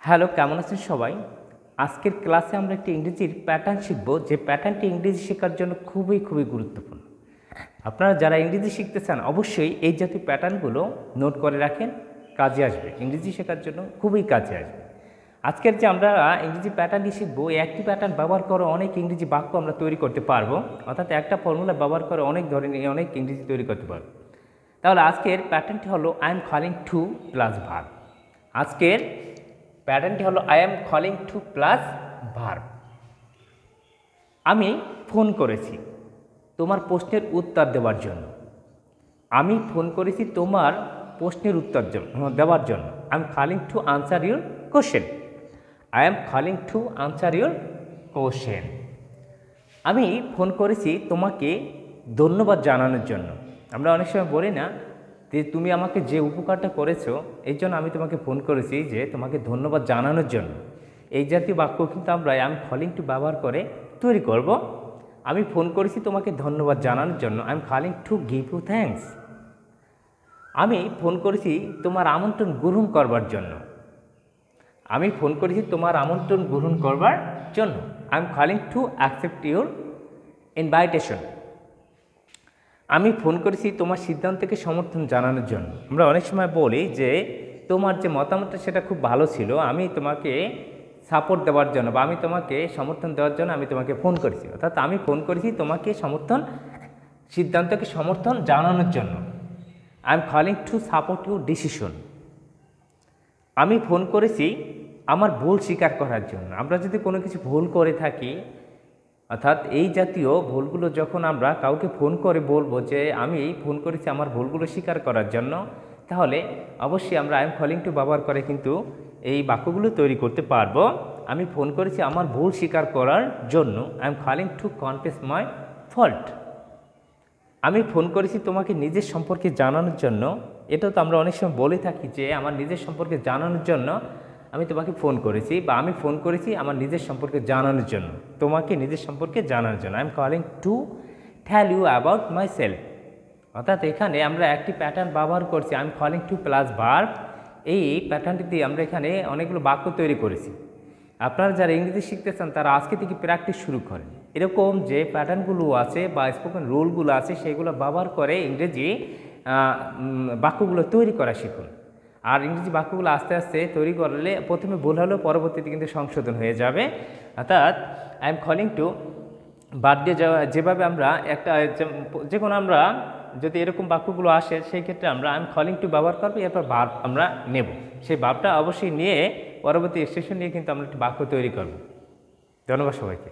Hello, কেমন আছেন সবাই? আজকের ক্লাসে আমরা একটি ইংরেজির প্যাটার্ন শিখব, যে প্যাটার্নটি ইংরেজি শেখার জন্য খুবই গুরুত্বপূর্ণ। আপনারা যারা ইংরেজি শিখতে চান অবশ্যই এই জাতীয় প্যাটার্নগুলো নোট করে রাখেন, কাজে আসবে। ইংরেজি শেখার জন্য খুবই কাজে আসবে। আজকের যে আমরা ইংরেজি প্যাটার্নটি শিখবো, এই একটি প্যাটার্ন ব্যবহার করে অনেক ইংরেজি বাক্য আমরা তৈরি করতে পারবো, অর্থাৎ একটা ফর্মুলা ব্যবহার করে অনেক ধরনের অনেক ইংরেজি তৈরি করতে পারবো। তাহলে আজকের প্যাটার্নটি হলো I am calling to plus verb. আজকের প্যাটার্নটি হলো I am calling to plus verb. আমি ফোন করেছি তোমার প্রশ্নের উত্তর দেওয়ার জন্য। আমি ফোন করেছি তোমার প্রশ্নের উত্তর দেওয়ার জন্য। I am calling two answer your question. I am calling two answer your question. আমি ফোন করেছি তোমাকে ধন্যবাদ জানানোর জন্য। আমরা অনেক সময় বলি না যে তুমি আমাকে যে উপকারটা করেছো এই জন্য আমি তোমাকে ফোন করেছি, যে তোমাকে ধন্যবাদ জানানোর জন্য। এই জাতীয় বাক্য কিন্তু আমরা আই এম কলিং টু ব্যবহার করে তৈরি করব। আমি ফোন করেছি তোমাকে ধন্যবাদ জানানোর জন্য। I am calling to give you thanks. আমি ফোন করেছি তোমার আমন্ত্রণ গ্রহণ করবার জন্য। আমি ফোন করেছি তোমার আমন্ত্রণ গ্রহণ করবার জন্য। I am calling to accept your invitation. আমি ফোন করেছি তোমার সিদ্ধান্তকে সমর্থন জানানোর জন্য। আমরা অনেক সময় বলি যে তোমার যে মতামতটা সেটা খুব ভালো ছিল, আমি তোমাকে সাপোর্ট দেওয়ার জন্য বা আমি তোমাকে সমর্থন দেওয়ার জন্য আমি তোমাকে ফোন করেছি। অর্থাৎ আমি ফোন করেছি তোমাকে সিদ্ধান্তকে সমর্থন জানানোর জন্য। I am calling to support your decision. আমি ফোন করেছি আমার ভুল স্বীকার করার জন্য। আমরা যদি কোনো কিছু ভুল করে থাকি, অর্থাৎ এই জাতীয় ভুলগুলো যখন আমরা কাউকে ফোন করে বলবো যে আমি ফোন করেছি আমার ভুলগুলো স্বীকার করার জন্য, তাহলে অবশ্যই আমরা আই এম কলিং টু ব্যবহার করে কিন্তু এই বাক্যগুলো তৈরি করতে পারবো। আমি ফোন করেছি আমার ভুল স্বীকার করার জন্য। I am calling two confess my fault. আমি ফোন করেছি তোমাকে নিজের সম্পর্কে জানানোর জন্য। এটাও তো আমরা অনেক সময় বলে থাকি যে আমার নিজের সম্পর্কে জানানোর জন্য আমি তোমাকে ফোন করেছি, বা আমি ফোন করেছি আমার নিজের সম্পর্কে জানানোর জন্য, তোমাকে নিজের সম্পর্কে জানানোর জন্য। I am calling to tell you about myself. অর্থাৎ এখানে আমরা একটি প্যাটার্ন ব্যবহার করছি, I am calling to plus verb. এই প্যাটার্নটি দিয়ে আমরা এখানে অনেকগুলো বাক্য তৈরি করেছি। আপনারা যারা ইংরেজি শিখতে চান তারা আজকে থেকে প্র্যাকটিস শুরু করেন। এরকম যে প্যাটার্নগুলো আছে বা স্পোকেন রুলগুলো আছে সেগুলো ব্যবহার করে ইংরেজি বাক্যগুলো তৈরি করা শিখুন। আর ইংরেজি বাক্যগুলো আস্তে আস্তে তৈরি করলে প্রথমে ভুল হলেও পরবর্তীতে কিন্তু সংশোধন হয়ে যাবে। অর্থাৎ I am calling two birthday যেভাবে আমরা একটা যে কোনো আমরা যদি এরকম বাক্যগুলো আসে সেই ক্ষেত্রে আমরা আই এম কলিং টু ব্যবহার করবো, এরপর ভার্ব আমরা নেব। সেই ভার্বটা অবশ্যই নিয়ে পরবর্তী এক্সটেনশন নিয়ে কিন্তু আমরা একটি বাক্য তৈরি করব। ধন্যবাদ সবাইকে।